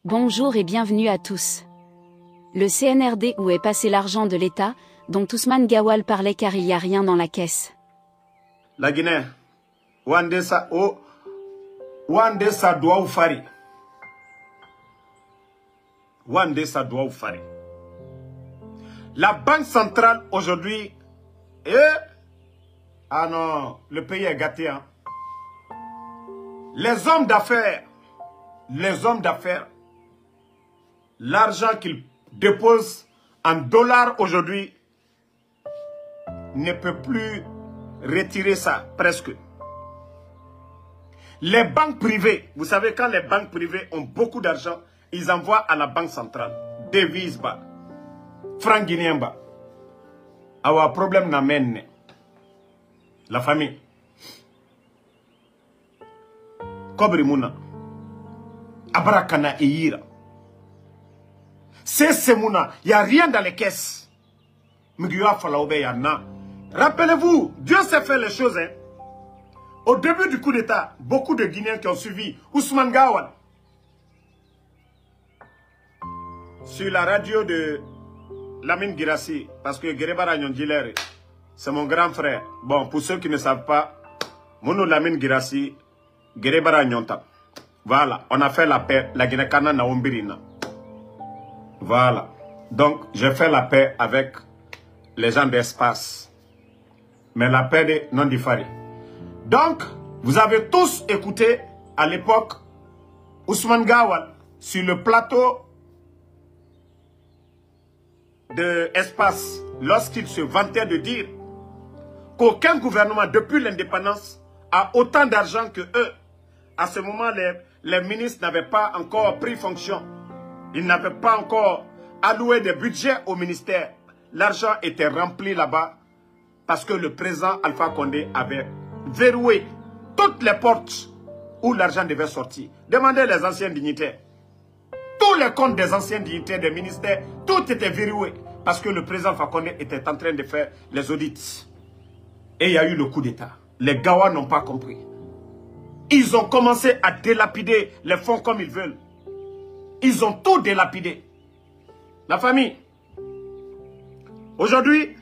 Bonjour et bienvenue à tous. Le CNRD, où est passé l'argent de l'État, dont Ousmane Gawal parlait car il n'y a rien dans la caisse. La Guinée, Wandesa doit ou fari. Wandesa doit ou fari. La Banque centrale aujourd'hui ah non, le pays est gâté. Hein. Les hommes d'affaires, l'argent qu'ils déposent en dollars aujourd'hui ne peut plus retirer ça, presque. Les banques privées, vous savez, quand les banques privées ont beaucoup d'argent, ils envoient à la banque centrale. Devise bas, franc guinéen bas. Avoir problème n'amène. La famille. Kobri Mouna. Abarakana et Yira. C'est Mouna. Il n'y a rien dans les caisses. Rappelez-vous, Dieu sait faire les choses. Hein. Au début du coup d'État, beaucoup de Guinéens qui ont suivi Ousmane Gawal. Sur la radio de Lamine Girassi, parce que Guérebara Nyondjilere, c'est mon grand frère. Bon, pour ceux qui ne savent pas, Mounou Lamine Girassi, Guérebara Nyonta. Voilà, on a fait la paix, la Guinée-Kana Naombirina. Voilà. Donc, j'ai fait la paix avec les gens d'espace. Mais la paix de non-diffari. Donc, vous avez tous écouté à l'époque Ousmane Gawal sur le plateau de espace lorsqu'il se vantait de dire qu'aucun gouvernement depuis l'indépendance a autant d'argent que eux. À ce moment, les ministres n'avaient pas encore pris fonction. Ils n'avaient pas encore alloué des budgets au ministère. L'argent était rempli là-bas parce que le président Alpha Condé avait verrouillé toutes les portes où l'argent devait sortir. Demandez les anciens dignitaires. Tous les comptes des anciens dignitaires des ministères, tout était verrouillé parce que le président Alpha Condé était en train de faire les audits. Et il y a eu le coup d'État. Les Gawa n'ont pas compris. Ils ont commencé à délapider les fonds comme ils veulent. Ils ont tout délapidé. La famille. Aujourd'hui,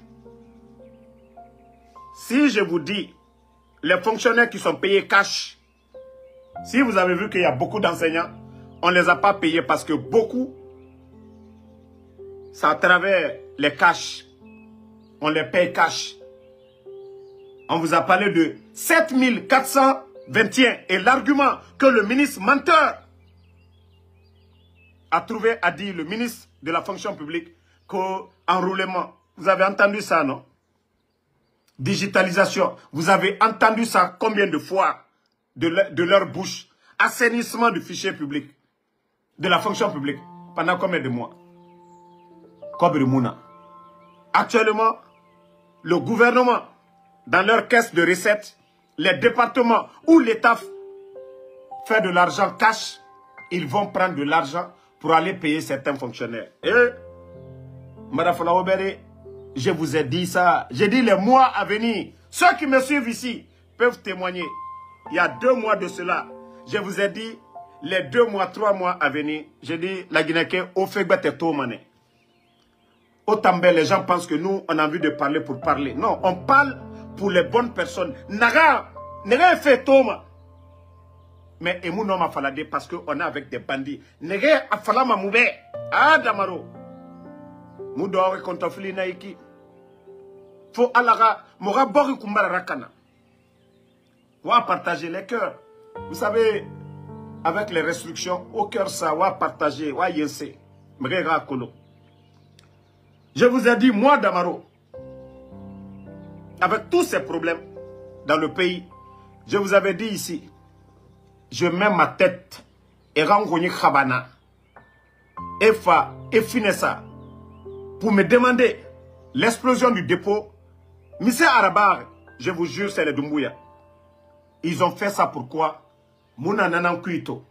si je vous dis, les fonctionnaires qui sont payés cash, si vous avez vu qu'il y a beaucoup d'enseignants, on ne les a pas payés parce que beaucoup, c'est à travers les cash. On les paye cash. On vous a parlé de 7421 et l'argument que le ministre menteur a trouvé à dire, le ministre de la fonction publique, qu'enroulement. Vous avez entendu ça, non? Digitalisation. Vous avez entendu ça combien de fois de leur bouche? Assainissement du fichier public, de la fonction publique. Pendant combien de mois? Kobri Mouna. Actuellement, le gouvernement, dans leur caisse de recettes, les départements où l'État fait de l'argent cash, ils vont prendre de l'argent pour aller payer certains fonctionnaires. Et, Madame Falaobere, je vous ai dit ça. J'ai dit les mois à venir. Ceux qui me suivent ici peuvent témoigner. Il y a 2 mois de cela, je vous ai dit les 2 mois, 3 mois à venir. J'ai dit la Guinée-Ké, au fait mané. Au També, les gens pensent que nous, on a envie de parler pour parler. Non, on parle pour les bonnes personnes. Naga fait Toma. Mais Emou non m'a falade parce qu'on est avec des bandits. Nega a falama moube. Ah, Damaro. Moudore contre Naiki. Faut alaga. Mora bori kumbara rakana. Wa partager les cœurs. Vous savez, avec les restrictions, au cœur ça, wa partager, wa yense. Mrega kolo. Je vous ai dit, moi, Damaro, avec tous ces problèmes dans le pays, je vous avais dit ici, je mets ma tête et Rangoni Khabana, Efa et Finessa, pour me demander l'explosion du dépôt. Monsieur Arabar, je vous jure, c'est les Doumbouya. Ils ont fait ça pourquoi? Mouna Nanan Kuito.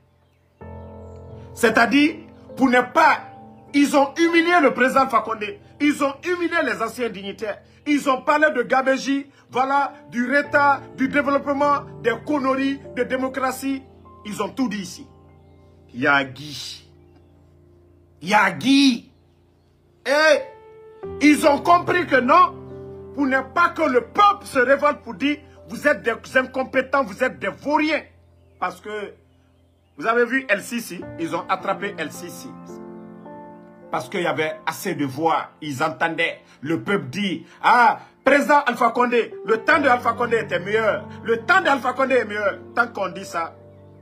C'est-à-dire, pour ne pas... Ils ont humilié le président Fakonde. Ils ont humilié les anciens dignitaires. Ils ont parlé de Gabéji, voilà, du retard, du développement, des conneries, de démocratie. Ils ont tout dit ici. Yagi. Yagi. Et ils ont compris que non, pour ne pas que le peuple se révolte pour dire vous êtes des incompétents, vous êtes des vauriens. Parce que vous avez vu El-Sisi, ils ont attrapé El-Sisi. Parce qu'il y avait assez de voix, ils entendaient le peuple dire ah, président Alpha Condé, le temps de Alpha Condé était meilleur, le temps d'Alpha Condé est meilleur. Tant qu'on dit ça,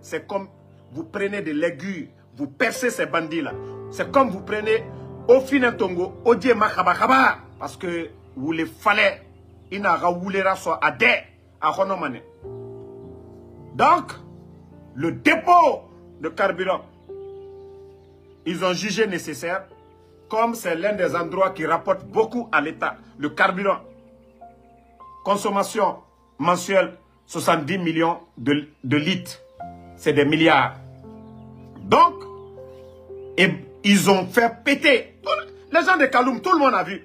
c'est comme vous prenez de l'aiguille, vous percez ces bandits-là. C'est comme vous prenez au Finetongo, au Dieu Makabakaba, parce que vous les fallait, il n'a pas soit à des, à Honomane. Donc, le dépôt de carburant, ils ont jugé nécessaire, comme c'est l'un des endroits qui rapporte beaucoup à l'État, le carburant. Consommation mensuelle, 70 millions de litres. C'est des milliards. Donc, ils ont fait péter. Les gens de Kaloum, tout le monde a vu.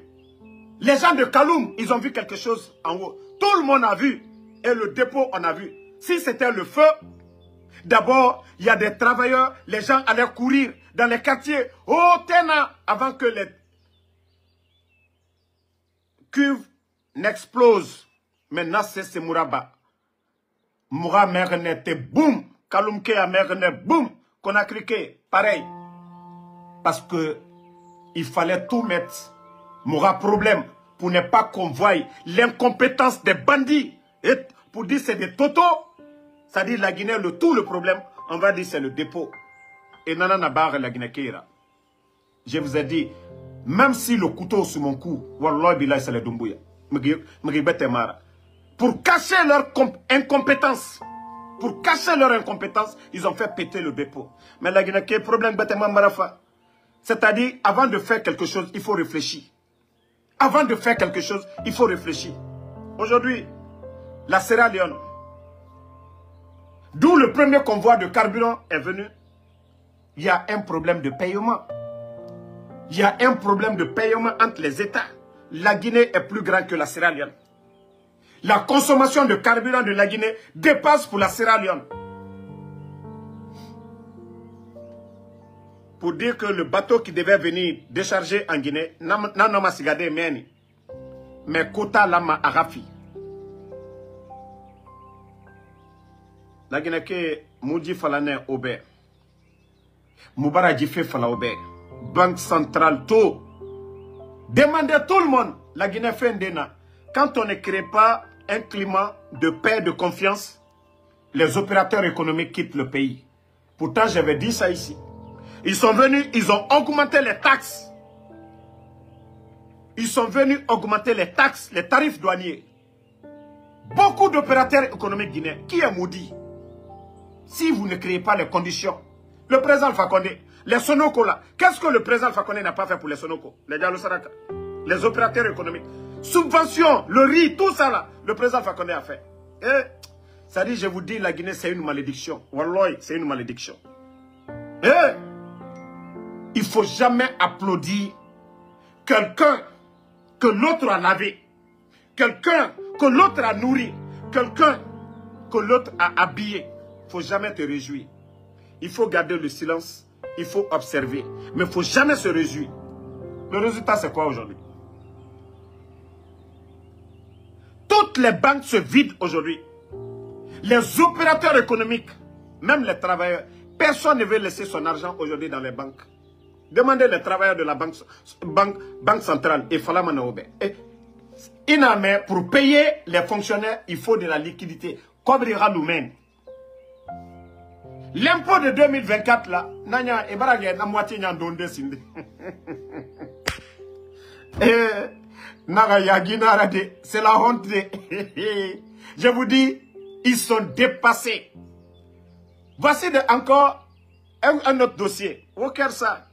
Les gens de Kaloum, ils ont vu quelque chose en haut. Tout le monde a vu. Et le dépôt, on a vu. Si c'était le feu, d'abord, il y a des travailleurs, les gens allaient courir dans les quartiers. Oh, Tena, avant que les cuves n'explosent. Maintenant, c'est Mouraba. Moura Merne, boum. Kaloumke a Merne, boum. Conakry, pareil. Parce que il fallait tout mettre. Moura problème pour ne pas qu'on voie l'incompétence des bandits. Et pour dire c'est des totos. C'est-à-dire la Guinée, tout le problème, on va dire c'est le dépôt. Et Nana Nabar la Guinée Kéira. Je vous ai dit, même si le couteau sur mon cou, Wallah Billah c'est le Doumbouya. Pour cacher leur incompétence. Pour cacher leur incompétence, ils ont fait péter le dépôt. Mais la Guinée Kéira, problème bêtement Marafa. C'est-à-dire, avant de faire quelque chose, il faut réfléchir. Avant de faire quelque chose, il faut réfléchir. Aujourd'hui, la Sierra Leone, d'où le premier convoi de carburant est venu, il y a un problème de paiement. Il y a un problème de paiement entre les États. La Guinée est plus grande que la Sierra Leone. La consommation de carburant de la Guinée dépasse pour la Sierra Leone. Pour dire que le bateau qui devait venir décharger en Guinée, n'a sigade meni, mais quota lama arafi. La Guinée que Moudi Falane Obe, Moubara Djifé Fala Obe, Banque centrale tout. Demandez tout le monde, la Guinée fait un déna. Quand on ne crée pas un climat de paix, de confiance, les opérateurs économiques quittent le pays. Pourtant, j'avais dit ça ici. Ils sont venus, ils ont augmenté les taxes. Ils sont venus augmenter les taxes, les tarifs douaniers. Beaucoup d'opérateurs économiques guinéens, qui est maudit? Si vous ne créez pas les conditions, le président Alpha Condé, les Sonoko là, qu'est-ce que le président Alpha Condé n'a pas fait pour les Sonoko, les Diallo Saraka, les opérateurs économiques? Subvention, le riz, tout ça là, le président Alpha Condé a fait. Et ça dit, je vous dis, la Guinée c'est une malédiction. Wallah, c'est une malédiction. Et il ne faut jamais applaudir quelqu'un que l'autre a lavé, quelqu'un que l'autre a nourri, quelqu'un que l'autre a habillé. Il ne faut jamais te réjouir. Il faut garder le silence, il faut observer, mais il ne faut jamais se réjouir. Le résultat, c'est quoi aujourd'hui? Toutes les banques se vident aujourd'hui. Les opérateurs économiques, même les travailleurs, personne ne veut laisser son argent aujourd'hui dans les banques. Demandez les travailleurs de la banque centrale et Falamanaobe. Pour payer les fonctionnaires, il faut de la liquidité. Kobrira Loumen. L'impôt de 2024 là, Nanya et Baragé, na moitié n'a donné sinde. C'est la honte. Je vous dis, ils sont dépassés. Voici encore un autre dossier. Au cœur ça.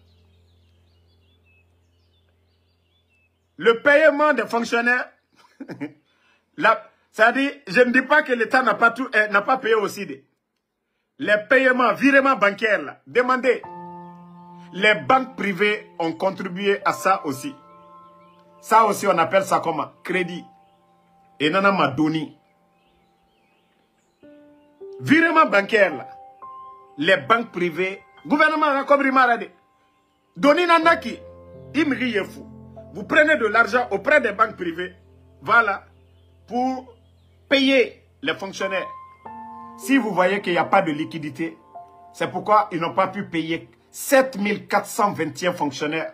Le paiement des fonctionnaires, c'est-à-dire, je ne dis pas que l'État n'a pas payé aussi. Les paiements, virements bancaires, là, demandez. Les banques privées ont contribué à ça aussi. Ça aussi, on appelle ça comment? Crédit. Et nana m'a donné. Virement bancaire, là. Les banques privées, gouvernement a couvert marade. Doni Nanaki, Imri Yefou. Vous prenez de l'argent auprès des banques privées, voilà, pour payer les fonctionnaires. Si vous voyez qu'il n'y a pas de liquidité, c'est pourquoi ils n'ont pas pu payer 7421 fonctionnaires.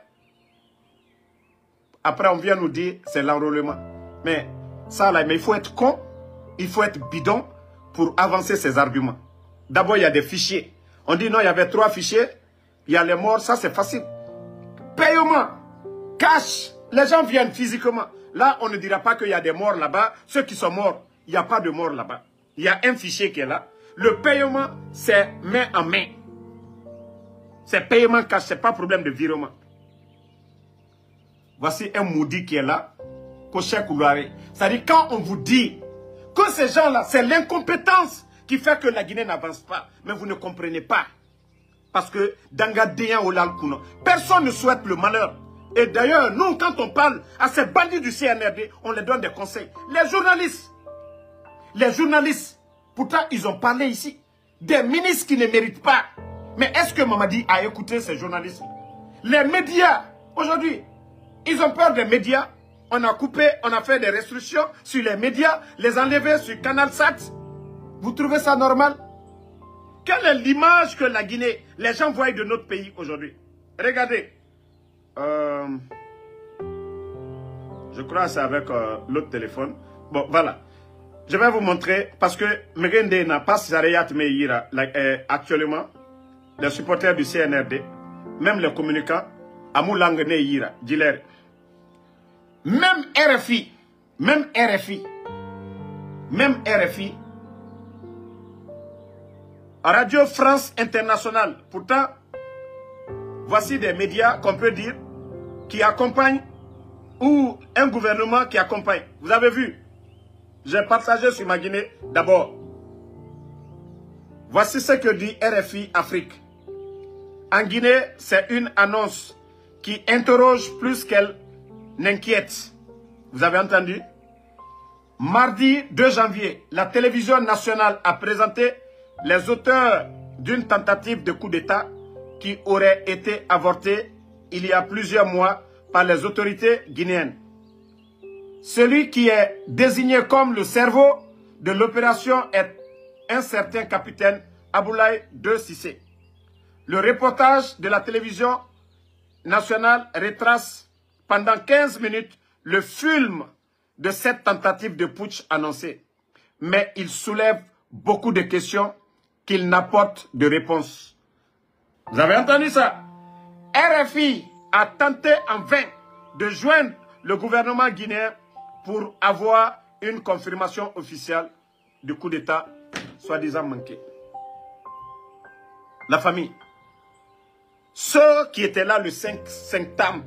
Après, on vient nous dire c'est l'enrôlement. Mais ça, là, mais il faut être con, il faut être bidon pour avancer ces arguments. D'abord, il y a des fichiers. On dit non, il y avait 3 fichiers, il y a les morts, ça c'est facile. Paiement, cash, les gens viennent physiquement. Là, on ne dira pas qu'il y a des morts là-bas. Ceux qui sont morts, il n'y a pas de morts là-bas. Il y a un fichier qui est là. Le paiement, c'est main en main. C'est paiement cash, ce n'est pas problème de virement. Voici un maudit qui est là, Koché Koulouare. C'est-à-dire quand on vous dit que ces gens-là, c'est l'incompétence qui fait que la Guinée n'avance pas. Mais vous ne comprenez pas. Parce que Dangadéen Olalkuno, personne ne souhaite le malheur. Et d'ailleurs, nous, quand on parle à ces bandits du CNRD, on leur donne des conseils. Les journalistes, pourtant, ils ont parlé ici. Des ministres qui ne méritent pas. Mais est-ce que Mamadi a écouté ces journalistes? Les médias, aujourd'hui, ils ont peur des médias. On a coupé, on a fait des restrictions sur les médias, les enlever sur Canal Sat. Vous trouvez ça normal? Quelle est l'image que la Guinée, les gens voient de notre pays aujourd'hui? Regardez. Je crois que c'est avec l'autre téléphone. Bon, voilà. Je vais vous montrer, parce que Megende n'a pas Sarayat Meira actuellement, les supporters du CNRD, même les communicants, Amoulang Neira, Diler. Même RFI, Radio France Internationale, pourtant, voici des médias qu'on peut dire qui accompagnent ou un gouvernement qui accompagne. Vous avez vu, j'ai partagé sur ma Guinée d'abord. Voici ce que dit RFI Afrique. En Guinée, c'est une annonce qui interroge plus qu'elle n'inquiète. Vous avez entendu? Mardi 2 janvier, la télévision nationale a présenté les auteurs d'une tentative de coup d'État qui aurait été avortée il y a plusieurs mois par les autorités guinéennes. Celui qui est désigné comme le cerveau de l'opération est un certain capitaine Aboulaye De Cissé. Le reportage de la télévision nationale retrace pendant 15 minutes le film de cette tentative de putsch annoncée. Mais il soulève beaucoup de questions qu'il n'apporte de réponse. Vous avez entendu ça? RFI a tenté en vain de joindre le gouvernement guinéen pour avoir une confirmation officielle du coup d'État soi-disant manqué. La famille. Ceux qui étaient là le 5 septembre,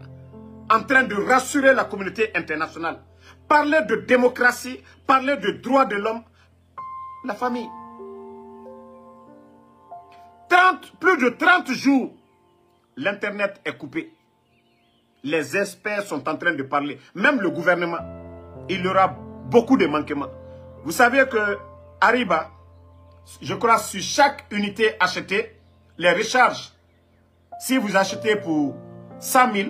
en train de rassurer la communauté internationale, parler de démocratie, parler de droits de l'homme, la famille. Plus de 30 jours, l'Internet est coupé. Les experts sont en train de parler. Même le gouvernement, il y aura beaucoup de manquements. Vous savez que Ariba, je crois, sur chaque unité achetée, les recharges, si vous achetez pour 100 000,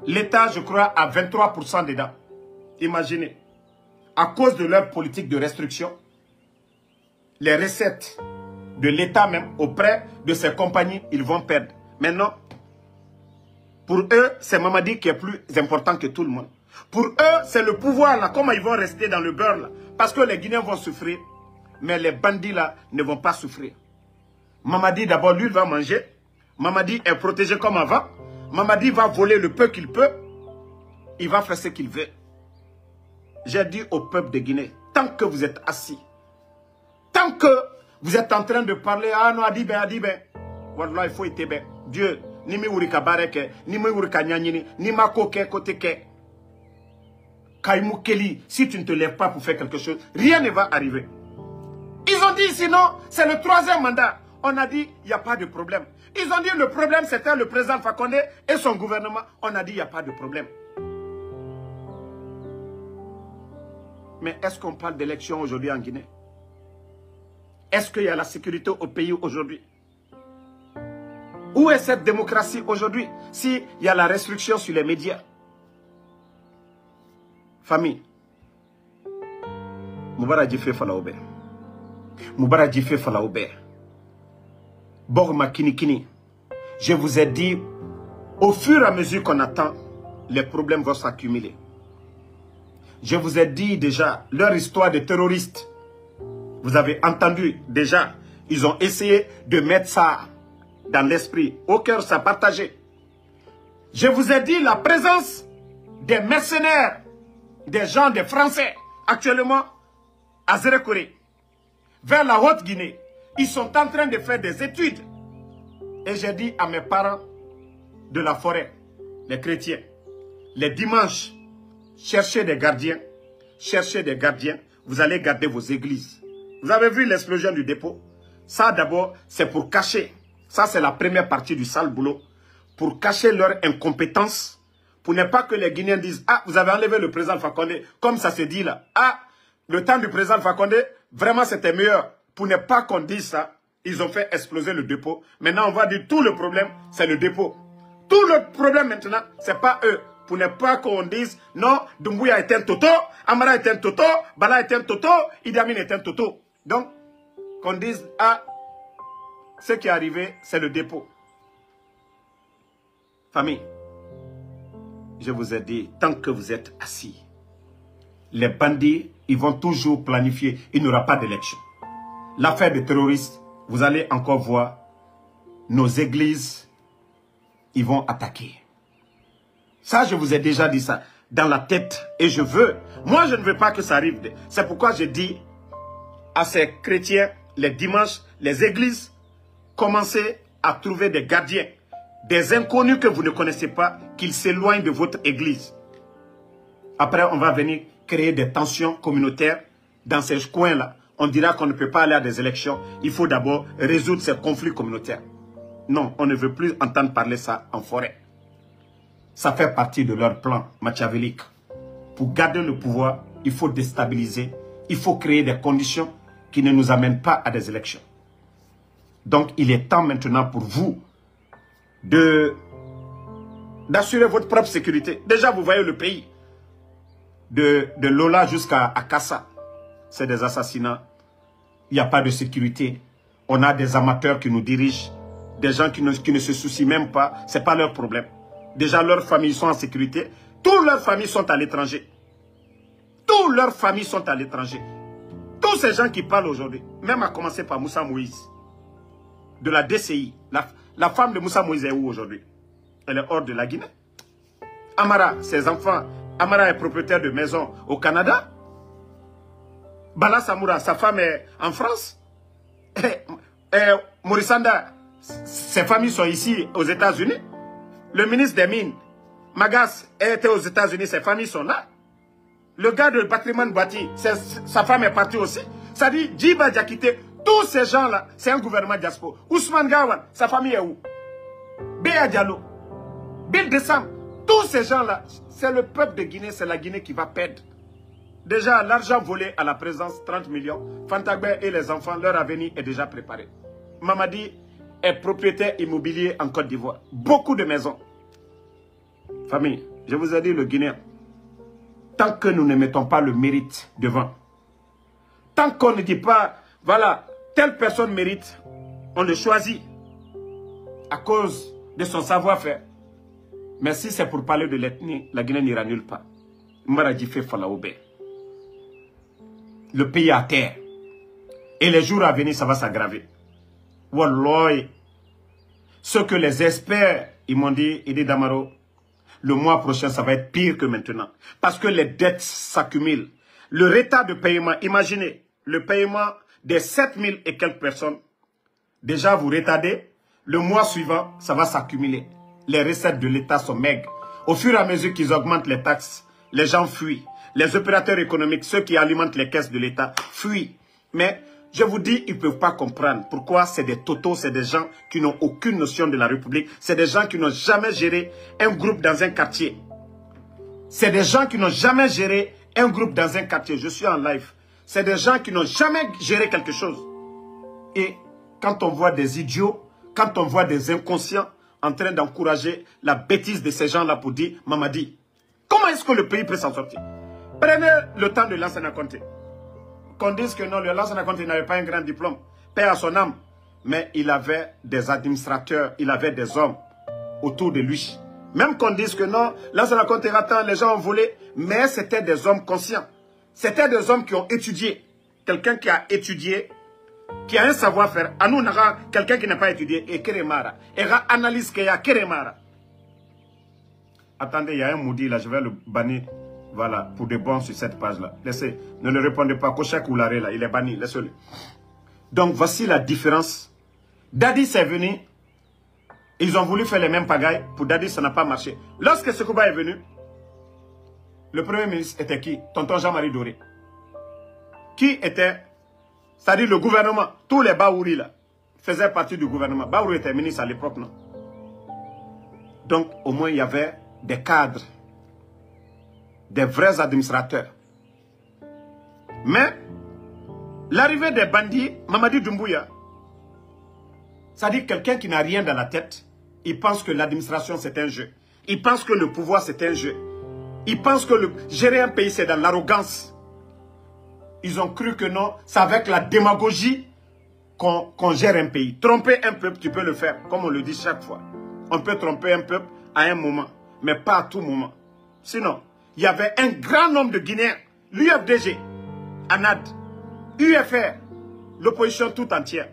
l'État, je crois, a 23% dedans. Imaginez. À cause de leur politique de restriction, les recettes de l'État même auprès de ces compagnies, ils vont perdre. Maintenant, pour eux, c'est Mamadi qui est plus important que tout le monde. Pour eux, c'est le pouvoir là, comment ils vont rester dans le beurre là. Parce que les Guinéens vont souffrir, mais les bandits là ne vont pas souffrir. Mamadi d'abord, lui, il va manger. Mamadi est protégé comme avant. Mamadi va voler le peu qu'il peut. Il va faire ce qu'il veut. J'ai dit au peuple de Guinée, tant que vous êtes assis, tant que vous êtes en train de parler, ah non, Adibé, Wallah, il faut être bien. Dieu, ni mi wurika bareke, ni mi wurika nyanyini, ni ma koke kote ke. Kaimou Keli, si tu ne te lèves pas pour faire quelque chose, rien ne va arriver. Ils ont dit sinon, c'est le 3e mandat. On a dit, il n'y a pas de problème. Ils ont dit le problème, c'était le président Fakonde et son gouvernement. On a dit, il n'y a pas de problème. Mais est-ce qu'on parle d'élection aujourd'hui en Guinée? Est-ce qu'il y a la sécurité au pays aujourd'hui? Où est cette démocratie aujourd'hui s'il y a la restriction sur les médias? Famille, Moubara Djifé Falaoube. Moubara Djifé Falaoube. Borma Kini Kini. Je vous ai dit, au fur et à mesure qu'on attend, les problèmes vont s'accumuler. Je vous ai dit déjà, leur histoire de terroristes. Vous avez entendu déjà, ils ont essayé de mettre ça dans l'esprit, au cœur, ça partagé. Je vous ai dit la présence des mercenaires, des gens, des Français, actuellement à Zérekoré, vers la Haute-Guinée. Ils sont en train de faire des études. Et j'ai dit à mes parents de la forêt, les chrétiens, les dimanches, cherchez des gardiens, vous allez garder vos églises. Vous avez vu l'explosion du dépôt? Ça d'abord, c'est pour cacher. Ça, c'est la première partie du sale boulot. Pour cacher leur incompétence. Pour ne pas que les Guinéens disent, ah, vous avez enlevé le président Fakonde. Comme ça se dit là. Ah, le temps du président Fakonde, vraiment c'était meilleur. Pour ne pas qu'on dise ça, ils ont fait exploser le dépôt. Maintenant, on va dire tout le problème, c'est le dépôt. Tout le problème maintenant, c'est pas eux. Pour ne pas qu'on dise, non, Doumbouya est un toto, Amara est un toto, Bala est un toto, Idi Amin est un toto. Donc, qu'on dise, ah, ce qui est arrivé, c'est le dépôt. Famille, je vous ai dit, tant que vous êtes assis, les bandits, ils vont toujours planifier, il n'y aura pas d'élection. L'affaire des terroristes, vous allez encore voir, nos églises, ils vont attaquer. Ça, je vous ai déjà dit ça dans la tête. Et je veux, moi je ne veux pas que ça arrive. C'est pourquoi je dis à ces chrétiens, les dimanches, les églises, commencez à trouver des gardiens, des inconnus que vous ne connaissez pas, qu'ils s'éloignent de votre église. Après, on va venir créer des tensions communautaires dans ces coins-là. On dira qu'on ne peut pas aller à des élections. Il faut d'abord résoudre ces conflits communautaires. Non, on ne veut plus entendre parler ça en forêt. Ça fait partie de leur plan machiavélique. Pour garder le pouvoir, il faut déstabiliser. Il faut créer des conditions qui ne nous amènent pas à des élections. Donc, il est temps maintenant pour vous d'assurer votre propre sécurité. Déjà, vous voyez le pays. De Lola jusqu'à Kassa. C'est des assassinats. Il n'y a pas de sécurité. On a des amateurs qui nous dirigent. Des gens qui ne se soucient même pas. Ce n'est pas leur problème. Déjà, leurs familles sont en sécurité. Toutes leurs familles sont à l'étranger. Toutes leurs familles sont à l'étranger. Tous ces gens qui parlent aujourd'hui, même à commencer par Moussa Moïse, de la DCI, la femme de Moussa Moïse est où aujourd'hui? Elle est hors de la Guinée. Amara, ses enfants, Amara est propriétaire de maison au Canada. Bala Samoura, sa femme est en France. Morissanda, ses familles sont ici aux États-Unis. Le ministre des Mines, Magas, était aux États-Unis, ses familles sont là. Le gars de patrimoine bâti, sa femme est partie aussi. Ça dit, Djiba Diakité, tous ces gens-là, c'est un gouvernement diaspora. Ousmane Gawan, sa famille est où? Béa Diallo, Bill Dessam, tous ces gens-là, c'est le peuple de Guinée, c'est la Guinée qui va perdre. Déjà, l'argent volé à la présence, 30 millions. Fantagbe et les enfants, leur avenir est déjà préparé. Mamadi est propriétaire immobilier en Côte d'Ivoire. Beaucoup de maisons. Famille, je vous ai dit, le Guinéen, tant que nous ne mettons pas le mérite devant, tant qu'on ne dit pas, voilà, telle personne mérite, on le choisit à cause de son savoir-faire. Mais si c'est pour parler de l'ethnie, la Guinée n'ira nulle part. Mbaradjifé Falaoube. Le pays à terre. Et les jours à venir, ça va s'aggraver. Wallah. Ce que les experts, ils m'ont dit, Idi Damaro, le mois prochain, ça va être pire que maintenant. Parce que les dettes s'accumulent. Le retard de paiement, imaginez, le paiement des 7000 et quelques personnes, déjà vous retardez, le mois suivant, ça va s'accumuler. Les recettes de l'État sont maigres. Au fur et à mesure qu'ils augmentent les taxes, les gens fuient. Les opérateurs économiques, ceux qui alimentent les caisses de l'État, fuient. Mais je vous dis, ils ne peuvent pas comprendre pourquoi c'est des totos, c'est des gens qui n'ont aucune notion de la République. C'est des gens qui n'ont jamais géré un groupe dans un quartier. C'est des gens qui n'ont jamais géré un groupe dans un quartier. Je suis en live. C'est des gens qui n'ont jamais géré quelque chose. Et quand on voit des idiots, quand on voit des inconscients en train d'encourager la bêtise de ces gens-là pour dire Mamadi. Comment est-ce que le pays peut s'en sortir? Prenez le temps de Lansana Conté. Qu'on dise que non, le Lansana Conté n'avait pas un grand diplôme, paix à son âme, mais il avait des administrateurs, il avait des hommes autour de lui. Même qu'on dise que non, Lansana Conté ratant, les gens ont volé, mais c'était des hommes conscients. C'était des hommes qui ont étudié. Quelqu'un qui a étudié, qui a un savoir-faire. À nous, quelqu'un qui n'a pas étudié, et Keremara. Et analyse qu'il y a Keremara. Attendez, il y a un maudit là, je vais le bannir. Voilà, pour de bons sur cette page-là. Laissez, ne le répondez pas. Kochak ou l'arrêt là, il est banni, laissez-le. Donc, voici la différence. Dadi c'est venu. Ils ont voulu faire les mêmes pagailles. Pour Dadi, ça n'a pas marché. Lorsque Sekouba est venu, le premier ministre était qui? Tonton Jean-Marie Doré. Qui était, c'est-à-dire le gouvernement, tous les Baouri là, faisaient partie du gouvernement. Baouri était ministre à l'époque, non? Donc, au moins, il y avait des cadres, des vrais administrateurs. Mais, l'arrivée des bandits, Mamadi Doumbouya, c'est-à-dire quelqu'un qui n'a rien dans la tête, il pense que l'administration c'est un jeu. Il pense que le pouvoir c'est un jeu. Il pense que gérer un pays c'est dans l'arrogance. Ils ont cru que non, c'est avec la démagogie qu'on gère un pays. Tromper un peuple, tu peux le faire, comme on le dit chaque fois. On peut tromper un peuple à un moment, mais pas à tout moment. Sinon, il y avait un grand nombre de Guinéens, l'UFDG, ANAD, UFR, l'opposition tout entière.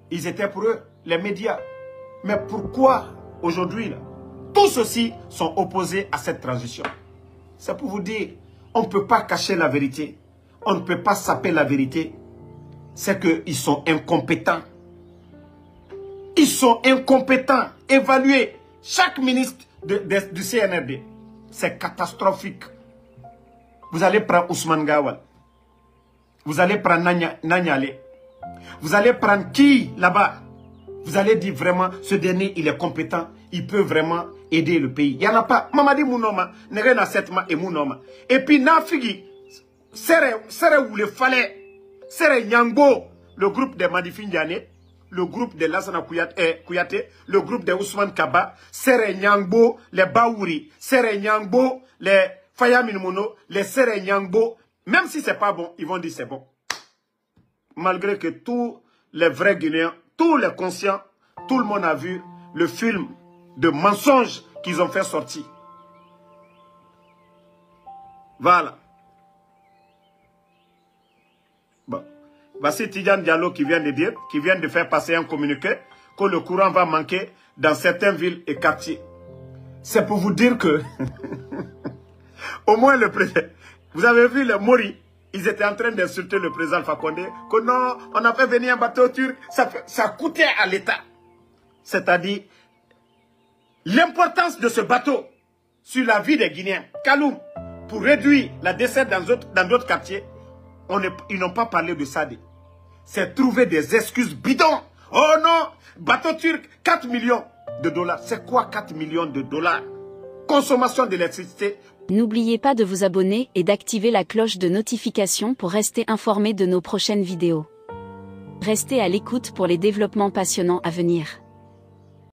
Ils étaient pour eux, les médias. Mais pourquoi aujourd'hui, tous ceux-ci sont opposés à cette transition? C'est pour vous dire, on ne peut pas cacher la vérité. On ne peut pas saper la vérité. C'est qu'ils sont incompétents. Ils sont incompétents. Évaluez chaque ministre du CNRD. C'est catastrophique. Vous allez prendre Ousmane Gawal. Vous allez prendre Nanyale. Vous allez prendre qui là-bas? Vous allez dire vraiment, ce dernier, il est compétent. Il peut vraiment aider le pays. Il n'y en a pas. Mamadi Mounoma, Nerena Setma et Mounoma. Et puis Nafigi, Sere où le fallait. Sere Nyangbo, le groupe de Madifi Ndiane, le groupe de Lassana Kouyaté, le groupe de Ousmane Kaba, Sere Nyangbo, les Baouri, Sere Nyangbo, les Fayamin Mono, les Sere Nyangbo. Même si c'est pas bon, ils vont dire c'est bon. Malgré que tous les vrais Guinéens, tous les conscients, tout le monde a vu le film de mensonges qu'ils ont fait sortir. Voilà. Bon. Voici Tidjane Diallo qui vient de dire, qui vient de faire passer un communiqué que le courant va manquer dans certaines villes et quartiers. C'est pour vous dire que, au moins le président, vous avez vu les Mori, ils étaient en train d'insulter le président Alpha Condé, que non, on a fait venir un bateau turc, ça coûtait à l'État. C'est-à-dire, l'importance de ce bateau sur la vie des Guinéens, Kaloum, pour réduire la desserte dans d'autres quartiers, ils n'ont pas parlé de ça. C'est trouver des excuses bidons. Oh non, bateau turc, 4 millions de dollars. C'est quoi 4 millions de dollars? Consommation d'électricité. N'oubliez pas de vous abonner et d'activer la cloche de notification pour rester informé de nos prochaines vidéos. Restez à l'écoute pour les développements passionnants à venir.